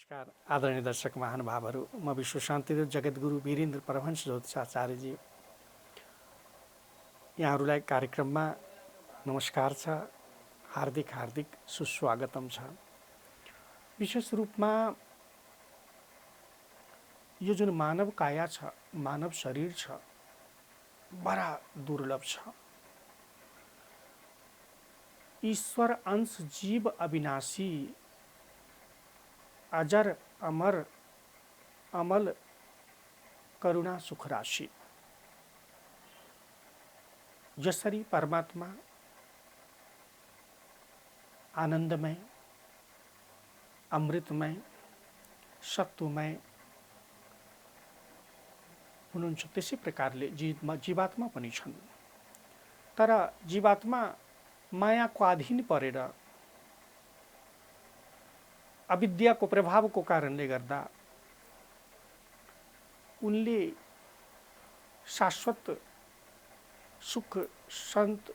नमस्कार आदरणीय दर्शक महानुभावहरू, म विश्व शान्तिदेव जगद्गुरु वीरेन्द्र परमहंस ज्योतिषाचार्यजी यहाँहरूलाई कार्यक्रममा नमस्कार छ। हार्दिक हार्दिक सुस्वागतम छ। विशेष रूपमा यो जुन मानव काया छ, मानव शरीर छ, बडा दुर्लभ छ। ईश्वर अंश जीव अविनाशी, अजर अमर अमल करुणा सुख राशि। जसरी परमात्मा आनंदमय, अमृतमय, सत्वमय हुनुहुन्छ, त्यसै प्रकारले जीवात्मा पनि छन्। तर जीवात्मा मायाको अधीन परेर अविद्याको प्रभावको कारणले गर्दा उनले शाश्वत सुख सन्त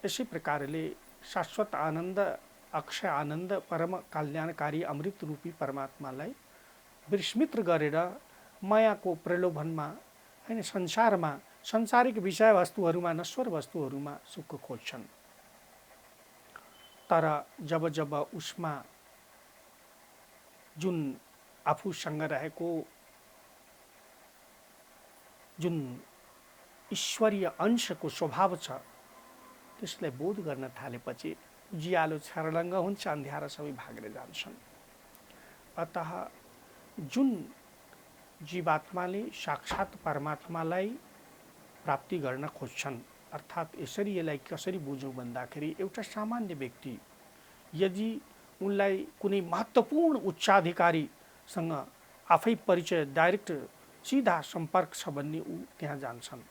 यसै प्रकारले शाश्वत आनन्द, अक्षय आनन्द, परम कल्याणकारी अमृत रूपी परमात्मालाई विस्मृत गरेर मायाको प्रलोभनमा हैन संसारमा संसारिक विषय वस्तुहरूमा, नश्वर वस्तुहरूमा सुख खोज्छन्। तर जब जब उसमा जुन आफूसँग रहेको जुन ईश्वरीय अंशको स्वभाव छ त्यसलाई बोध गर्न थालेपछि उज्यालो छर्लङ्ग हुन्छ, अन्ध्यारा सबै भागेर जान्छन्। अतः जुन जीवात्माले साक्षात परमात्मालाई प्राप्ति गर्न खोज्छन्, अर्थात् यसरी यसलाई कसरी बुझौँ भन्दाखेरि एउटा सामान्य व्यक्ति यदि उनलाई कुनै महत्त्वपूर्ण उच्चाधिकारीसँग आफै परिचय डाइरेक्ट सीधा सम्पर्क छ भन्ने ऊ त्यहाँ जान्छन्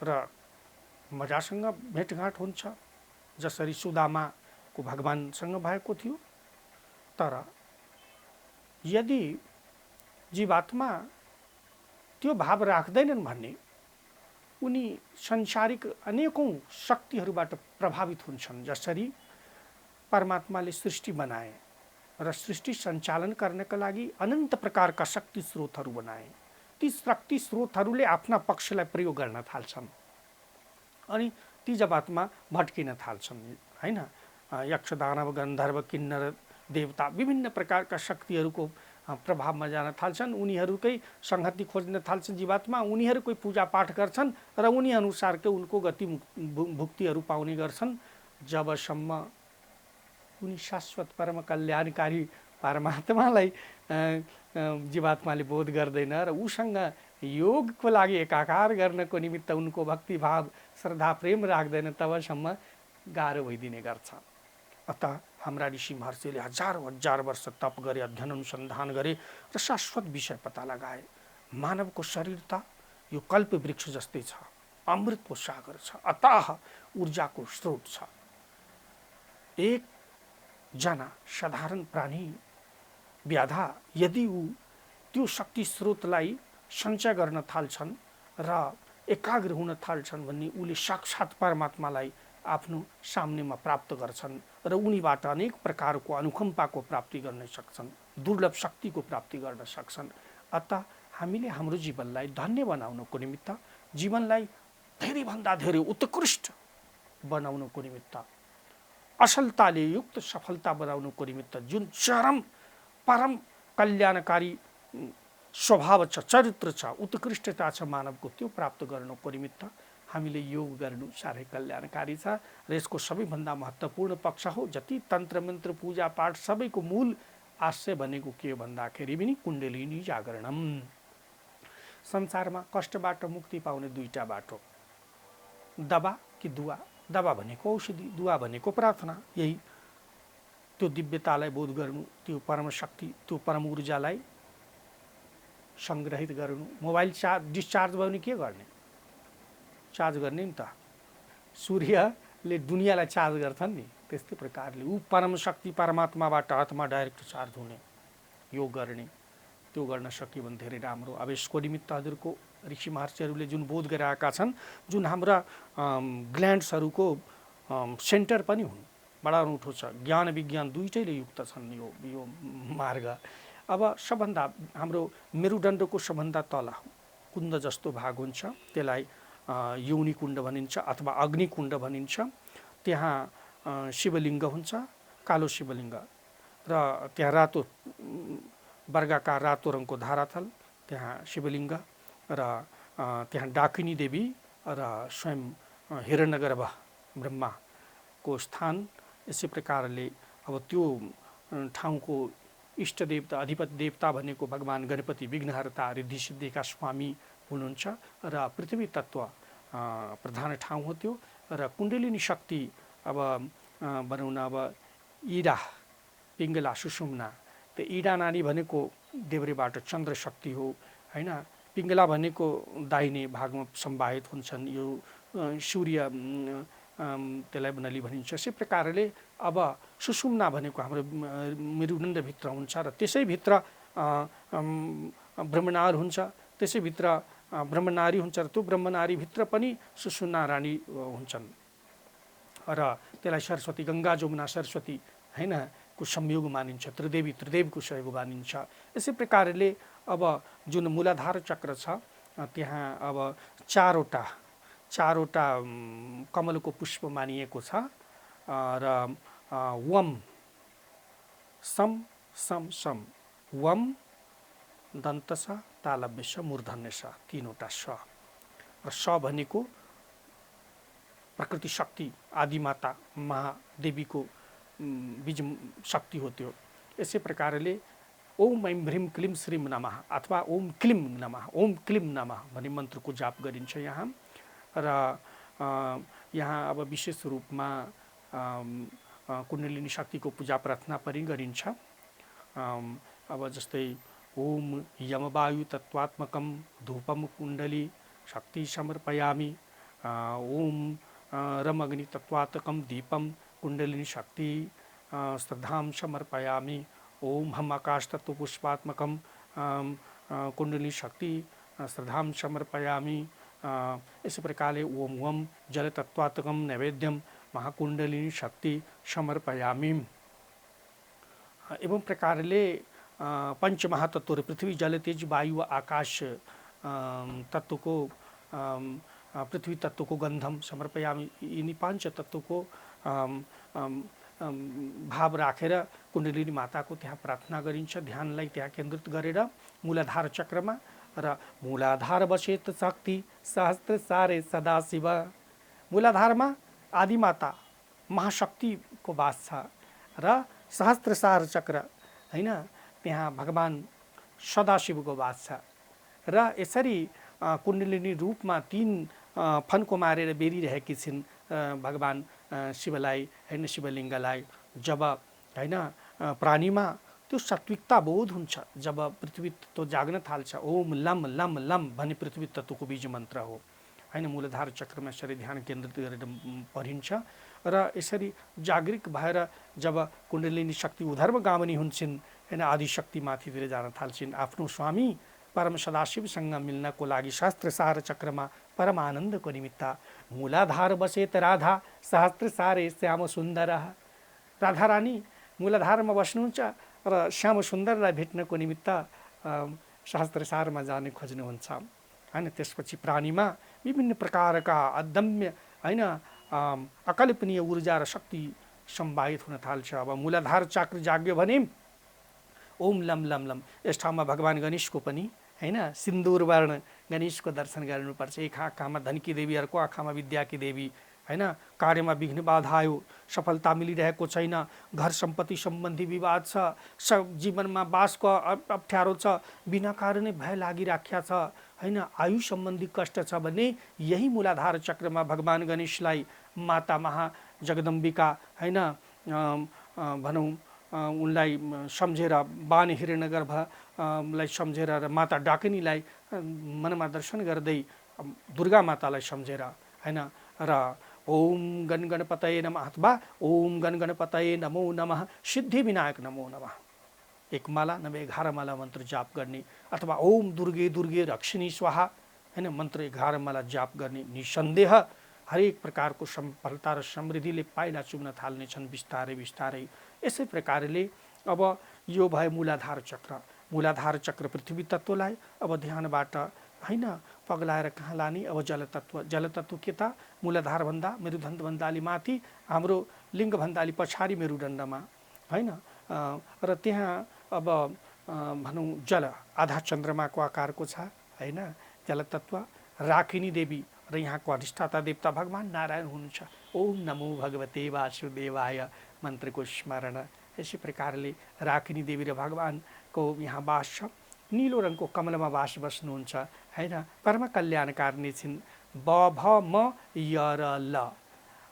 र मजासँग भेटघाट हुन्छ, जसरी सुदामाको भगवानसँग भएको थियो। तर यदि जीवात्मा त्यो भाव राख्दैनन् भने उनी संसारिक अनेकौं शक्तिहरूबाट प्रभावित हुन्छन्। जसरी परमात्माले सृष्टि बनाए र सृष्टि सञ्चालन गर्नका लागि अनन्त प्रकारका शक्ति स्रोतहरू बनाए। ती शक्ति स्रोतहरूले आफ्ना पक्षलाई प्रयोग गर्न थाल्छन् अनि ती जीवात्मा भट्किन थाल्छन् हैन। यक्ष दानव गन्धर्व किन्नर देवता विभिन्न प्रकारका शक्तिहरूको प्रभावमा जान थाल्छन्। उनीहरूकै संगति खोज्न थाल्छन् जीवात्मा, उनीहरूकै पूजापाठ गर्छन् र उनी अनुसारकै उनको गति भुक्तिहरू पाउने गर्छन्। जबसम्म उनी शाश्वत परम कल्याणकारी परमात्मालाई जीवात्माले बोध गर्दैन र उसँग योगको लागि एकाकार गर्नको निमित्त उनको भक्तिभाव श्रद्धा प्रेम राख्दैन, तबसम्म गाह्रो भइदिने गर्छ। अतः हाम्रा ऋषि महर्षिले हजारौं हजार वर्ष तप गरे, अध्ययन अनुसन्धान गरे र शाश्वत विषय पत्ता लगाए। मानवको शरीर त यो कल्प वृक्ष जस्तै छ, अमृतको सागर छ, अथाह ऊर्जाको स्रोत छ। एक जना साधारण प्राणी व्याधा यदि ऊ त्यो शक्ति स्रोतलाई सञ्चय गर्न थाल्छन् र एकाग्र हुन थाल्छन् भने उले साक्षात परमात्मालाई आफ्नो सामनेमा प्राप्त गर्छन् र उनीबाट अनेक प्रकारको अनुकम्पाको प्राप्ति गर्न सक्छन्, दुर्लभ शक्तिको प्राप्ति गर्न सक्छन्। अतः हामीले हाम्रो जीवनलाई धन्य बनाउनको निमित्त, जीवनलाई धेरैभन्दा धेरै उत्कृष्ट बनाउनको निमित्त, असल युक्त सफलता बनाउनको निमित्त जुन चरम परम कल्याणकारी स्वभाव छ, चरित्र छ, उत्कृष्टता छ मानवको, त्यो प्राप्त गर्नको निमित्त हामीले योग गर्नु साह्रै कल्याणकारी छ। र यसको सबैभन्दा महत्त्वपूर्ण पक्ष हो, जति तन्त्र मन्त्र पूजा पाठ सबैको मूल आशय भनेको के हो भन्दाखेरि पनि कुण्डलिनी जागरणम। संसारमा कष्टबाट मुक्ति पाउने दुईटा बाटो, दवा कि दुआ। दवा भनेको औषधि, दुआ भनेको प्रार्थना। यही त्यो दिव्यतालाई बोध गर्नु, त्यो परम शक्ति, त्यो परम ऊर्जालाई संग्रहित गर्नु। मोबाइल डिस्चार्ज भयो भने के गर्ने? चार्ज गर्ने नि त। सूर्यले दुनियाँलाई चार्ज गर्छन् नि, त्यस्तै प्रकारले ऊ परम शक्ति परमात्माबाट हातमा डाइरेक्ट चार्ज हुने, योग गर्ने, त्यो गर्न सकियो भने धेरै राम्रो। अब यसको निमित्त हजुरको ऋषि महर्षिहरूले जुन बोध गराएका छन्, जुन हाम्रा ग्ल्यान्ड्सहरूको सेन्टर पनि हुन्, बडा अनौठो छ। ज्ञान विज्ञान दुईटैले युक्त छन् यो मार्ग। अब सबभन्दा हाम्रो मेरुदण्डको सबभन्दा तल कुण्ड जस्तो भाग हुन्छ, त्यसलाई योनि कुण्ड भनिन्छ अथवा अग्निकुण्ड भनिन्छ। त्यहाँ शिवलिङ्ग हुन्छ, कालो शिवलिङ्ग, र त्यहाँ रातो वर्गाकार रातो रङको धाराथल, त्यहाँ शिवलिङ्ग, र त्यहाँ डाकिनी देवी र स्वयं हिरण्यगर्भ ब्रह्माको स्थान। यसै प्रकारले अब त्यो ठाउँको इष्ट देवता अधिपति देवता भनेको भगवान गणपति विघ्नहर्ता रिद्धि सिद्धिका स्वामी हुनुहुन्छ र पृथ्वी तत्व प्रधान ठाउँ हो त्यो। र कुण्डलिनी शक्ति अब भनौँ न, अब इडा पिङ्गला सुषुम्ना, त्यो इडा नानी भनेको देब्रेबाट चन्द्र शक्ति हो होइन। पिङ्गला भनेको दाहिने भागमा सम्वाहित हुन्छन्, यो सूर्य त्यसलाई नली भनिन्छ। यसै प्रकारले अब सुषुम्ना भनेको हाम्रो मेरुदण्डभित्र हुन्छ र त्यसैभित्र ब्रह्मनार हुन्छ, त्यसैभित्र ब्रह्मनारी हुन्छ र त्यो ब्रह्मनारीभित्र पनि सुषुम्ना रानी हुन्छन् र त्यसलाई सरस्वती, गङ्गा जमुना सरस्वती होइन को संयोग मानिन्छ, त्रिदेवको सहयोग मानिन्छ। यसै प्रकारले अब जुन मूलाधार चक्र छ त्यहाँ अब चारवटा कमलको पुष्प मानिएको छ र वम सम सम सम वम दन्तस तालव्यस मूर्धन्यस तीनवटा स, र स भनेको प्रकृति शक्ति आदिमाता महादेवीको बीज शक्ति हो त्यो। यसै प्रकारले ओम ऐं ह्रीं क्लीं श्रीं नमः अथवा ओम क्लीं नमः, ओम क्लीं नमः भन्ने मन्त्रको जाप गरिन्छ यहाँ। र यहाँ अब विशेष रूपमा कुण्डलिनी शक्तिको पूजा प्रार्थना पनि गरिन्छ। अब जस्तै ओम यमवायु तत्त्वात्मकं धूपम कुण्डली शक्ति समर्पयामि, ओम रम अग्नि तत्त्वात्मकं दीपम कुण्डलिनी शक्ति श्रद्धां समर्पयामि, ओम हम आकाश तत्व पुष्पात्मकं कुण्डलिनी शक्ति श्रद्धां समर्पयामि। इस प्रकार ओम वम जल तत्वात्मकं नैवेद्यम महाकुण्डलिनी शक्ति समर्पयामि। एवं प्रकारले पंच महातत्व पृथ्वी जल तेज वायु आकाश तत्वको पृथ्वी तत्वको गन्धम समर्पयामि, यिनी पांच तत्वको भाव राखेर कुण्डलिनी माताको त्यहाँ प्रार्थना गरिन्छ, ध्यानलाई त्यहाँ केन्द्रित गरेर मूलाधार चक्रमा। र मूलाधार बसेत शक्ति सहस्त्र सारे सदाशिव, मूलाधारमा आदिमाता महाशक्तिको वास छ र सहस्त्रसार चक्र होइन त्यहाँ भगवान सदाशिवको वास छ। र यसरी कुण्डलिनी रूपमा तीन फन्को मारेर बेरिरहेकी छिन् भगवान शिवलाई होइन, शिवलिङ्गलाई। जब होइन प्राणीमा त्यो सात्विकता बोध हुन्छ, जब पृथ्वी तत्व जाग्न थाल्छ, ओम लम लम लम भन्ने पृथ्वी तत्वको बीज मन्त्र हो होइन। मूलाधार चक्रमा यसरी ध्यान केन्द्रित गरेर पढिन्छ र यसरी जागृत भएर जब कुण्डलिनी शक्ति उधर्मगामिनी हुन्छन् होइन, आदिशक्ति माथितिर जान थाल्छिन्, आफ्नो स्वामी परम सदाशिवसँग मिल्नको लागि सहस्त्रसार चक्रमा परम आनन्दको निमित्त मूलाधार बसेत राधा सहस्त्रसारे श्याम सुन्दर, राधा रानी मूलाधारमा बस्नुहुन्छ र श्याम सुन्दरलाई भेट्नको निमित्त सहस्त्रसारमा जाने खोज्नुहुन्छ होइन। त्यसपछि प्राणीमा विभिन्न प्रकारका अदम्य होइन अकल्पनीय ऊर्जा र शक्ति सम्वाहित हुन थाल्छ। अब मूलाधार चक्र जाग्यो भने ओम लम लम लम, यस ठाउँमा भगवान गणेशको पनि होइन सिन्दूर वर्ण गणेशको दर्शन गर्नुपर्छ। एक आँखामा धनकी देवी, अर्को आँखामा विद्याकी देवी होइन। कार्यमा विघ्न बाधा आयो, सफलता मिलिरहेको छैन, घर सम्पत्ति सम्बन्धी विवाद छ, जीवनमा बासको अप्ठ्यारो छ, बिना कारणै भय लागिराख्या छ होइन, आयु सम्बन्धी कष्ट छ भने यही मूलाधार चक्रमा भगवान गणेशलाई माता महा जगदम्बिका होइन भनौँ उनलाई सम्झेर, बाण हिरण्यगर्भलाई सम्झेर र माता डाकिनीलाई मनमा दर्शन गर्दै दुर्गा मातालाई सम्झेर होइन। र ओम गण गणपतये नमः अथवा ओम गण गणपतये नमो नमः, सिद्धि विनायक नमो नमः, एक माला नभए 11 माला मन्त्र जाप गर्ने, अथवा ओम दुर्गे दुर्गे रक्षिणी स्वाहा होइन मन्त्र 11 माला जाप गर्ने। निसन्देह हरेक प्रकारको सफलता र समृद्धिले पाइला चुम्न थाल्नेछन् बिस्तारै बिस्तारै। यसै प्रकारले अब यो भयो मूलाधार चक्र। मूलाधार चक्र पृथ्वी तत्त्वलाई अब ध्यानबाट होइन पग्लाएर कहाँ लाने? अब जलतत्त्व। जलतत्त्व के त? मूलाधारभन्दा मेरुदण्डभन्दा अलि माथि, हाम्रो लिङ्गभन्दा अलि पछाडि मेरुदण्डमा होइन। र त्यहाँ अब भनौँ जल आधा चन्द्रमाको आकारको छ होइन जलतत्त्व। राकिनी देवी र यहाँको अधिष्ठाता देवता भगवान् नारायण हुनुहुन्छ। ओम नमो भगवते वासुदेवाय मन्त्रको स्मरण। यसै प्रकारले राकिनी देवी र भगवानको यहाँ वास छ। नीलो रङको कमलमा वास बस्नुहुन्छ होइन। परम कल्याणकारिणी छिन्। ब भ म य र ल।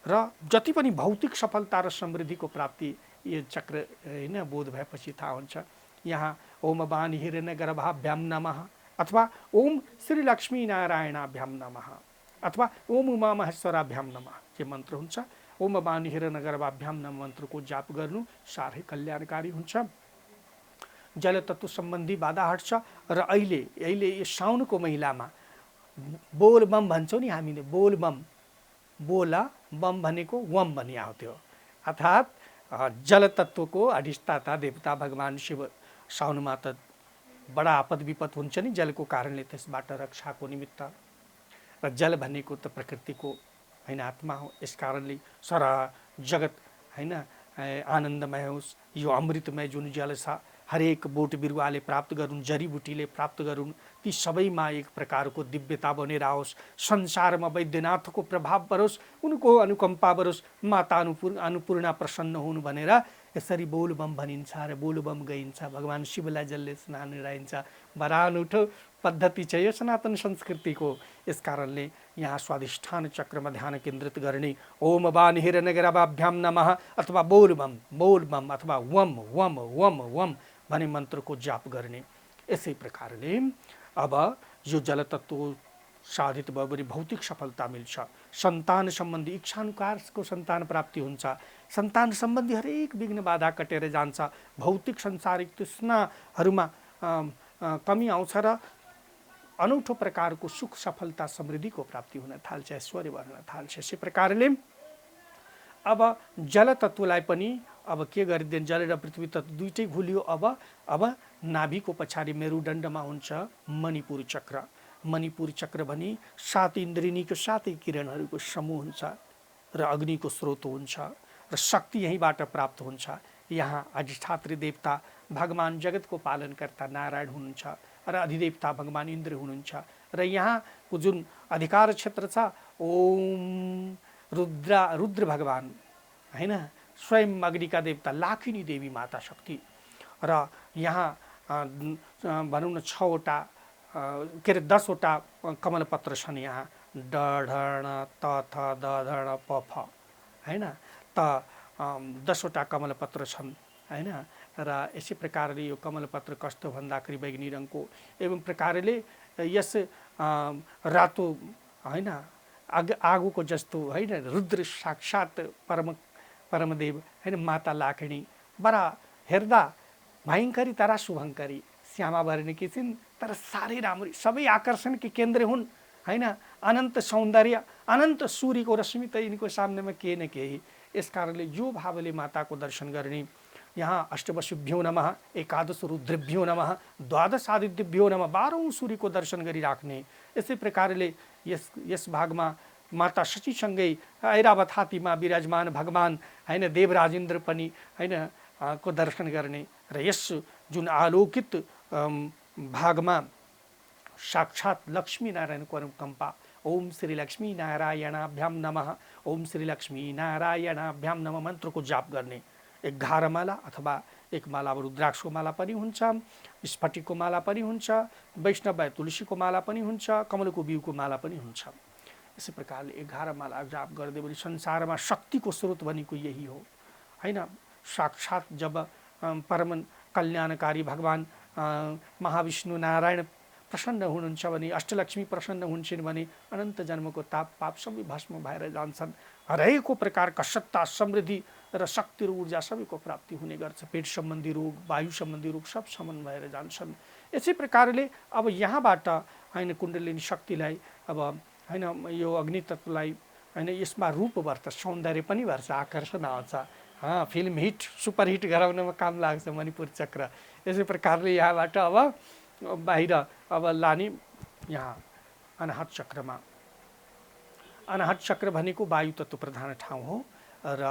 र जति पनि भौतिक सफलता र समृद्धिको प्राप्ति यो चक्र होइन बोध भएपछि थाहा हुन्छ। यहाँ ओम वाणी हिरण्यगर्भाभ्याम नमः अथवा ओम श्री लक्ष्मी नारायणाभ्याम नमः अथवा ओम उमा महेश्वराभ्याम नमः के मन्त्र हुन्छ। ओम वाणी हिरण्यगर्भाभ्याम नमः मन्त्रको जाप गर्नु साह्रै कल्याणकारी हुन्छ। जलतत्त्व सम्बन्धी बाधा हट्छ। र अहिले यो साउनको महिनामा बोल बम भन्छौँ नि हामीले, बोल बम, बोला बम भनेको वम भनी आउँथ्यो। अर्थात् जलतत्त्वको अधिष्ठाता देवता भगवान् शिव साउनमा त बडा आपद विपद हुन्छ नि जलको कारणले, त्यसबाट रक्षाको निमित्त। र जल भनेको त प्रकृतिको होइन आत्मा हो। यस कारणले सारा जगत होइन आनन्दमय होस्। यो अमृतमय जुन जल छ हरेक बोट बिरुवाले प्राप्त गरून्, जडीबुटीले प्राप्त गरून्, ती सबैमा एक प्रकारको दिव्यता बनेर आओस्। संसारमा वैद्यनाथको प्रभाव परोस्, उनको अनुकम्पा बरोस्, माता अन्नपूर्णा प्रसन्न हुनु भनेर यसरी बोलबम भनिन्छ र बोलबम गइन्छ। भगवान् शिवलाई जसले स्नान गराइन्छ। बडा अनौठो पद्धति छ यो सनातन संस्कृतिको। यस कारणले यहाँ स्वाधिष्ठान चक्रमा ध्यान केन्द्रित गर्ने ओम वाणी हिरण्यगर्भाभ्याम नमः अथवा बोलबम अथवा वम वम वम वम भन्ने मन्त्रको जाप गर्ने। यसै प्रकारले अब यो जलतत्त्व साधित भयो भने भौतिक सफलता मिल्छ। सन्तान सम्बन्धी इच्छानुसारको सन्तान प्राप्ति हुन्छ। सन्तान सम्बन्धी हरेक विघ्न बाधा कटेर जान्छ। भौतिक संसारिक तृष्णाहरूमा कमी आउँछ र अनौठो प्रकारको सुख सफलता समृद्धिको प्राप्ति हुन थाल्छ, ऐश्वर्य बढ्न थाल्छ। यसै प्रकारले अब जलतत्त्वलाई पनि अब के गरिदिन्छ? जल र पृथ्वी तत्त्व दुइटै घुलियो। अब नाभिको पछाडि मेरुदण्डमा हुन्छ मणिपुर चक्र। मणिपुर चक्र भनी 7 इन्द्रिणीको 7 किरणहरूको समूह हुन्छ र अग्निको स्रोत हुन्छ र शक्ति यहीँबाट प्राप्त हुन्छ। यहाँ अधिष्ठात्री देवता भगवान् जगतको पालनकर्ता नारायण हुनुहुन्छ र अधिदेवता भगवान् इन्द्र हुनुहुन्छ। र यहाँको जुन अधिकार क्षेत्र छ ओम रुद्र भगवान् होइन, स्वयं अग्निका देवता लाखिनी देवी माता शक्ति। र यहाँ भनौँ न 6वटा के अरे 10वटा कमलपत्र छन्। यहाँ ड ढ ण त थ द ध ण प फ होइन, त 10वटा कमलपत्र छन् होइन। र यसै प्रकारले यो कमलपत्र कस्तो भन्दाखेरि बैगनी रङको एवं प्रकारले यस रातो होइन आगोको जस्तो होइन रुद्र साक्षात् परमदेव होइन माता लाखिनी बडा हेर्दा भयङ्करी तर शुभङ्करी श्यामा भरिणी के छिन् तर साह्रै राम्री, सबै आकर्षणकी केन्द्र हुन् होइन। अनन्त सौन्दर्य, अनन्त सूर्यको रश्मि त यिनको सामनेमा केही न केही। यस कारणले यो भावले माताको दर्शन गर्ने। यहाँ अष्टवसुभ्यो नमः, एकादश रुद्रभ्यो नमः, द्वादश आदित्यभ्यो नमः, 12औं सूर्यको दर्शन गरिराख्ने। यसै प्रकारले यस भागमा माता शचीसँगै ऐरावत हात्तीमा विराजमान भगवान् होइन देवराज इन्द्र पनि होइन को दर्शन गर्ने। र यस जुन आलोकित भागमा साक्षात् लक्ष्मी नारायणको अनुकम्पा। ओम श्री लक्ष्मी नारायणाभ्याम नमः, ओम श्री लक्ष्मी नारायणाभ्याम नमः मन्त्रको जाप गर्ने। 11 माला अथवा 1 माला अब रुद्राक्षको माला पनि हुन्छ, स्फटिकको माला पनि हुन्छ, वैष्णव तुलसीको माला पनि हुन्छ, कमलको बिउको माला पनि हुन्छ। यसै प्रकारले 11 माला जाप गर्दै भने संसारमा शक्तिको स्रोत भनेको यही हो होइन। साक्षात् जब परम कल्याणकारी भगवान् महाविष्णु नारायण प्रसन्न हुनुहुन्छ भने, अष्टलक्ष्मी प्रसन्न हुन्छन् भने अनन्त जन्मको ताप पाप सबै भस्म भएर जान्छन्। हरेको प्रकारका सत्ता समृद्धि र शक्ति र ऊर्जा सबैको प्राप्ति हुने गर्छ। पेट सम्बन्धी रोग, वायु सम्बन्धी रोग सब समन भएर जान्छन्। यसै प्रकारले अब यहाँबाट होइन कुण्डलिनी शक्तिलाई अब होइन यो अग्नि तत्त्वलाई होइन, यसमा रूप बढ्छ, सौन्दर्य पनि बढ्छ, आकर्षण आउँछ, फिल्म हिट सुपर हिट गराउनमा काम लाग्छ मणिपुर चक्र। यसै प्रकारले यहाँबाट अब बाहिर अब लाने यहाँ अनाहत चक्रमा। अनाहत चक्र भनेको वायु तत्व प्रधान ठाउँ हो र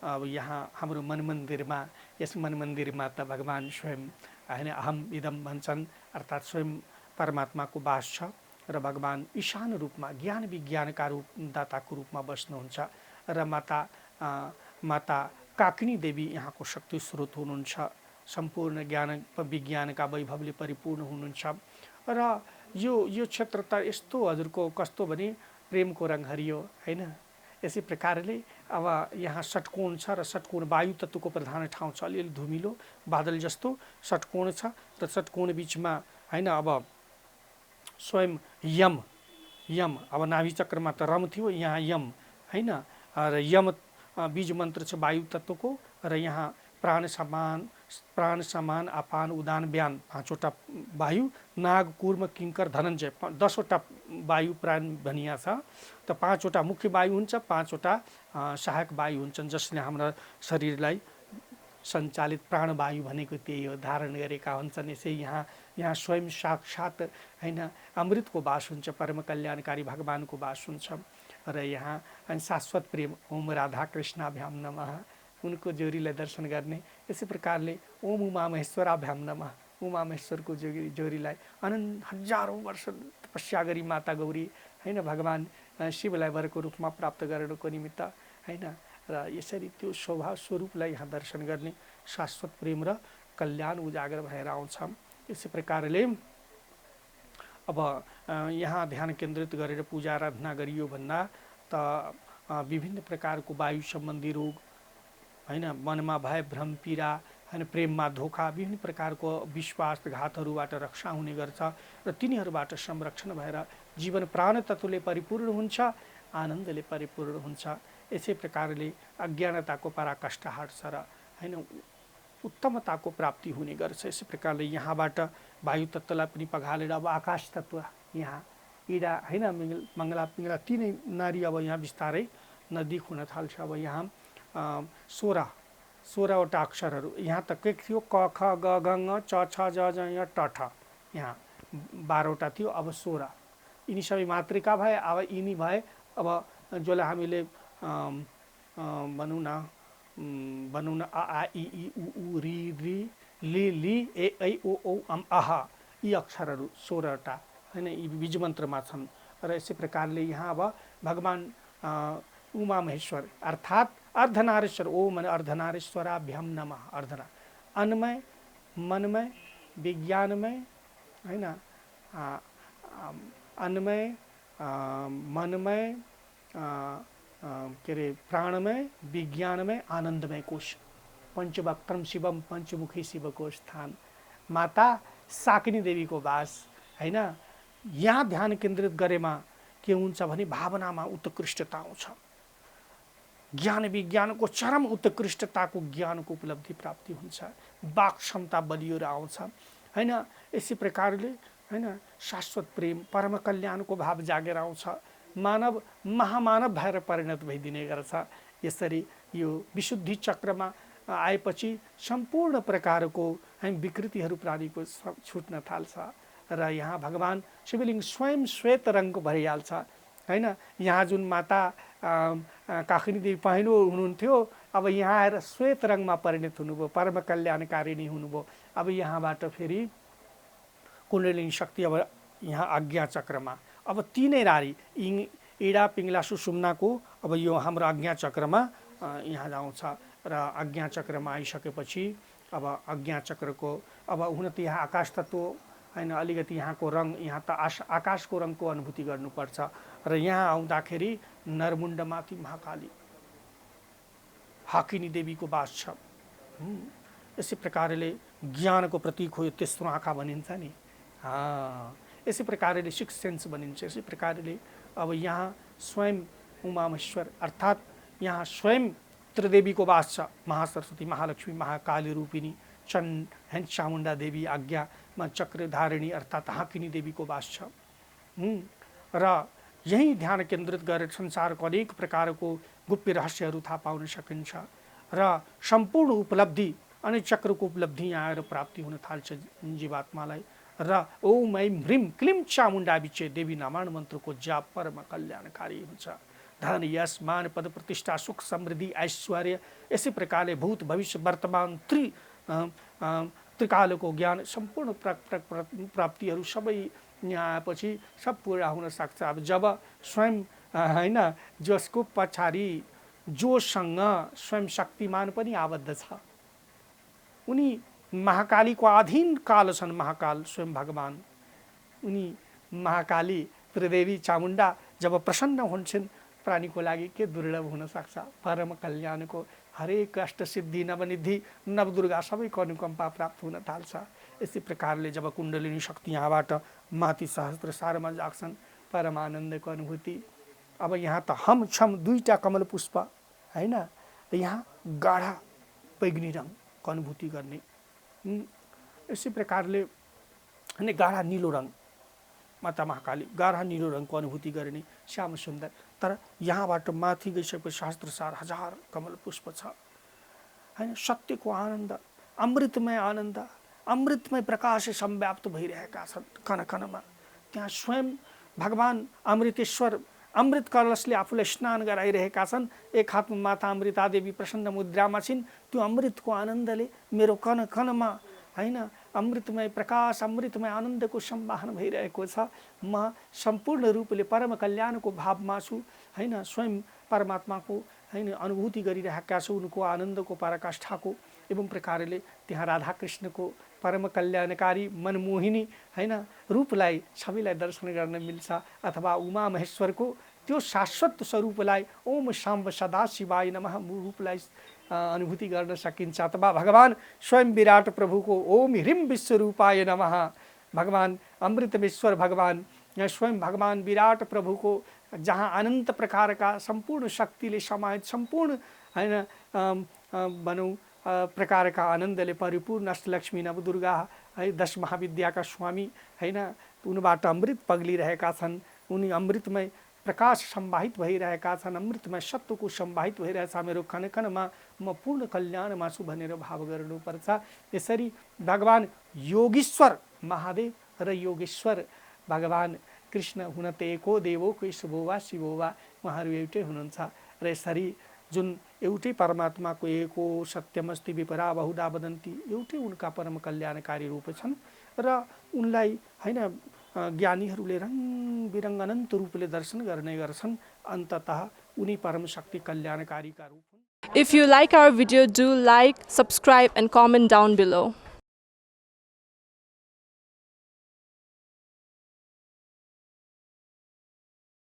अब यहाँ हाम्रो मन मन्दिरमा, यस मन मन्दिरमा त भगवान् स्वयं होइन अहम इदम भन्छन्, अर्थात् स्वयं परमात्माको वास छ र भगवान् ईशान रूपमा ज्ञान विज्ञानका दाताको रूपमा बस्नुहुन्छ र माता काकिनी देवी यहाँको शक्ति स्रोत हुनुहुन्छ, सम्पूर्ण ज्ञान विज्ञानका वैभवले परिपूर्ण हुनुहुन्छ। र यो क्षेत्र त यस्तो हजुरको कस्तो भने प्रेमको रङ हरियो होइन। यसै प्रकारले अब यहाँ षट्कोण छ र षट्कोण वायु तत्वको प्रधान ठाउँ छ, अलिअलि धुमिलो बादल जस्तो षट्कोण छ र षट्कोण बिचमा होइन अब स्वयं यम अब नाभि चक्रमा त रम थियो, यहाँ यम होइन, र यम बीज मन्त्र छ वायु तत्वको र यहाँ प्राण समान अपान उदान व्यान 5वटा वायु, नाग कुर्म किङ्कर धनञ्जय 10वटा वायु प्राण भनिया छ। त 5वटा मुख्य वायु हुन्छ, 5वटा सहायक वायु हुन्छन् जसले हाम्रा शरीरलाई सञ्चालित प्राणवायु भनेको त्यही हो, धारण गरेका हुन्छन्। यसै यहाँ स्वयं साक्षात होइन अमृतको वास हुन्छ, परम कल्याणकारी भगवानको वास हुन्छ र यहाँ शाश्वत प्रेम ओम राधा कृष्णाभ्याम नमः, उनको जोरीलाई दर्शन गर्ने। यसै प्रकारले ओम उमा महेश्वराभ्याम नमः, उमा महेश्वरको जोरीलाई हजारौँ वर्ष तपस्या गरी माता गौरी होइन भगवान् शिवलाई वरको रूपमा प्राप्त गर्नको निमित्त होइन, र यसरी त्यो स्वभाव स्वरूपलाई यहाँ दर्शन गर्ने शाश्वत प्रेम र कल्याण उजागर भएर आउँछ। यसै प्रकारले अब यहाँ ध्यान केन्द्रित गरेर पूजा आराधना गरियो भन्दा त विभिन्न प्रकारको वायु सम्बन्धी रोग होइन, मनमा भय भ्रम पीडा होइन, प्रेममा धोका, विभिन्न प्रकारको विश्वासघातहरूबाट रक्षा हुने गर्छ र तिनीहरूबाट संरक्षण भएर जीवन प्राण तत्त्वले परिपूर्ण हुन्छ, आनन्दले परिपूर्ण हुन्छ। यसै प्रकारले अज्ञानताको पराकाष्ठ हट्छ र होइन उत्तमताको प्राप्ति हुने गर्छ। यसै प्रकारले यहाँबाट वायु तत्त्वलाई पनि पगालेर अब आकाश तत्त्व यहाँ इडा होइन मङ्गला पिङ्गला तिनै नारी अब यहाँ बिस्तारै नजिक हुन थाल्छ। अब यहाँ 16वटा अक्षरहरू यहाँ त के थियो, क ख ग घ ङ च छ ज ज य ट ठ, यहाँ 12वटा थियो, अब 16। यिनी सबै मातृका भए, अब यिनी भए अब जसलाई हामीले भनौँ न अ आ इ ई उ ऊ रि रि लि ली ए ऐ ओ औ अम आह, यी अक्षरहरू 16वटा होइन यी बीज मन्त्रमा छन्। र यसै प्रकारले यहाँ अब भगवान् उमा महेश्वर अर्थात् अर्धनारीश्वर, ओम अर्धनारीश्वराभ्याम नमः, अर्धना अन्मय मनमय विज्ञानमय होइन, अन्मय मनमय के अरे प्राणमय विज्ञानमय आनन्दमय कोश, पञ्चवक्त्रम शिवम पञ्चमुखी शिवको स्थान, माता साकिनी देवीको वास होइन। यहाँ ध्यान केन्द्रित गरेमा के हुन्छ भने भावनामा उत्कृष्टता आउँछ, ज्ञान विज्ञानको चरम उत्कृष्टताको ज्ञानको उपलब्धि प्राप्ति हुन्छ, वाक क्षमता बलियो आउँछ होइन। यसै प्रकारले होइन शाश्वत प्रेम परम कल्याणको भाव जागेर आउँछ, मानव महामानव भएर परिणत भइदिने गर्छ। यसरी यो विशुद्धि चक्रमा आएपछि सम्पूर्ण प्रकारको विकृतिहरू प्राणीको छुट्न थाल्छ र यहाँ भगवान् शिवलिङ्ग स्वयं श्वेत रङको भइहाल्छ होइन। यहाँ जुन माता काकिनी देवी पहेँलो हुनुहुन्थ्यो, अब यहाँ आएर श्वेत रङमा परिणत हुनुभयो, परम कल्याणकारिणी हुनुभयो। अब यहाँबाट फेरि कुण्डलिनी शक्ति अब यहाँ आज्ञा चक्रमा अब तीनै नारी इडा पिङ्गला सुषुम्नाको अब यो हाम्रो आज्ञा चक्रमा यहाँ आउँछ र आज्ञा चक्रमा आइसकेपछि अब आज्ञा चक्रको अब हुन त यहाँ आकाश तत्त्व होइन, अलिकति यहाँको रङ यहाँ त आकाशको रङको अनुभूति गर्नुपर्छ र यहाँ आउँदाखेरि नरमुण्डमाथि महाकाली हाकिनी देवीको वास छ। यसै प्रकारले ज्ञानको प्रतीक हो यो तेस्रो आँखा भनिन्छ नि, यसै प्रकारले सिक्स सेन्स भनिन्छ। यसै प्रकारले अब यहाँ स्वयं उमामेश्वर अर्थात् यहाँ स्वयं त्रिदेवीको वास छ, महासरस्वती महालक्ष्मी महाकाली रूपिणी चामुण्डा देवी आज्ञामा चक्रधारिणी अर्थात् हाकिनी देवीको वास छ। र यही ध्यान केन्द्रित गरेर संसारको अनेक प्रकारको गुप्य रहस्यहरू थाहा पाउन सकिन्छ र सम्पूर्ण उपलब्धि अनि चक्रको उपलब्धि यहाँ आएर प्राप्ति हुन थाल्छ जीवात्मालाई। र ओम ऐं ह्रीं क्लीं चामुण्डा विचे देवी नारायण मन्त्रको जाप परम कल्याणकारी हुन्छ। धन यश मान पद प्रतिष्ठा सुख समृद्धि ऐश्वर्य यसै प्रकारले भूत भविष्य वर्तमान त्रिकालको ज्ञान सम्पूर्ण प्राप्तिहरू सबै यहाँ आएपछि सब पुरा हुन सक्छ। अब जब स्वयं होइन जसको पछाडि जोसँग स्वयं शक्तिमान पनि आबद्ध छ, उनी महाकालीको अधीन काल छन्। महाकाल स्वयं भगवान, उनी महाकाली त्रिदेवी चामुण्डा जब प्रसन्न हुन्छन् प्राणीको लागि के दुर्लभ हुन सक्छ। परम कल्याणको हरेक अष्ट सिद्धि नवनिधि नवदुर्गा सबैको अनुकम्पा प्राप्त हुन थाल्छ। यस्तै प्रकारले जब कुण्डलिनी शक्ति यहाँबाट माथि सहस्त्रसारमा जाग्छन् परमानन्दको अनुभूति। अब यहाँ त हम छम दुईटा कमल पुष्प होइन, यहाँ गाढा बैगनी रङको अनुभूति गर्ने, यसै प्रकारले अनि गाढा निलो रङ माता महाकाली गाढा निलो रङको अनुभूति गर्ने श्याम सुन्दर। तर यहाँबाट माथि गइसकेपछि सहस्त्रसार हजार कमल पुष्प छ होइन। सत्यको आनन्द, अमृतमय आनन्द, अमृतमय प्रकाश संव्याप्त भइरहेका छन् कण कणमा। त्यहाँ स्वयं भगवान अमृतेश्वर अमृत कलशले आफूलाई स्नान गराइरहेका छन्। एक हातमा माता अमृता देवी प्रसन्न मुद्रामा छिन्। त्यो अमृतको आनन्दले मेरो कण कणमा होइन अमृतमय प्रकाश अमृतमय आनन्दको सम्वाहन भइरहेको छ। म सम्पूर्ण रूपले परम कल्याणको भावमा छु होइन। स्वयं परमात्माको होइन अनुभूति गरिरहेका छु, उनको आनन्दको पराकाष्ठाको। एवं प्रकारले त्यहाँ राधा कृष्णको परम कल्याणकारी मनमोहिनी होइन रूपलाई सबैलाई दर्शन गर्न मिल्छ। अथवा उमा महेश्वरको त्यो शाश्वत स्वरूपलाई ओम शाम्ब सदा शिवाय नमः रूपलाई अनुभूति गर्न सकिन्छ। अथवा भगवान स्वयं विराट प्रभुको ओम ह्रीं विश्वरूपाय नमः, भगवान अमृतमेश्वर भगवान स्वयं भगवान विराट प्रभुको जहाँ अनन्त प्रकारका सम्पूर्ण शक्तिले समाहित सम्पूर्ण होइन भनौँ प्रकारका आनन्दले परिपूर्ण अष्टलक्ष्मी नवदुर्गा है 10 महाविद्याका स्वामी होइन, उनबाट अमृत पग्लिरहेका छन्। उनी अमृतमय प्रकाश सम्वाहित भइरहेका छन्, अमृतमय सत्वको सम्वाहित भइरहेछ। मेरो कण कणमा म पूर्ण कल्याणमा छु भनेर भाव गर्नुपर्छ। यसरी भगवान योगीश्वर महादेव र योगेश्वर भगवान कृष्ण हुन त एको देवो कोही शुभोवा शिवोवा, उहाँहरू एउटै हुनुहुन्छ। र यसरी जुन एउटै परमात्माको एको सत्यमस्ति विपरा बहुधा वदन्ती, एउटै उनका परम कल्याणकारी रूप छन्। र उनलाई होइन ज्ञानीहरूले रङ बिरङ अनन्त रूपले दर्शन गर्ने गर्छन्। अन्ततः उनी परम शक्ति कल्याणकारीका रूप हुन्। If you like our video, do like, subscribe and comment down below.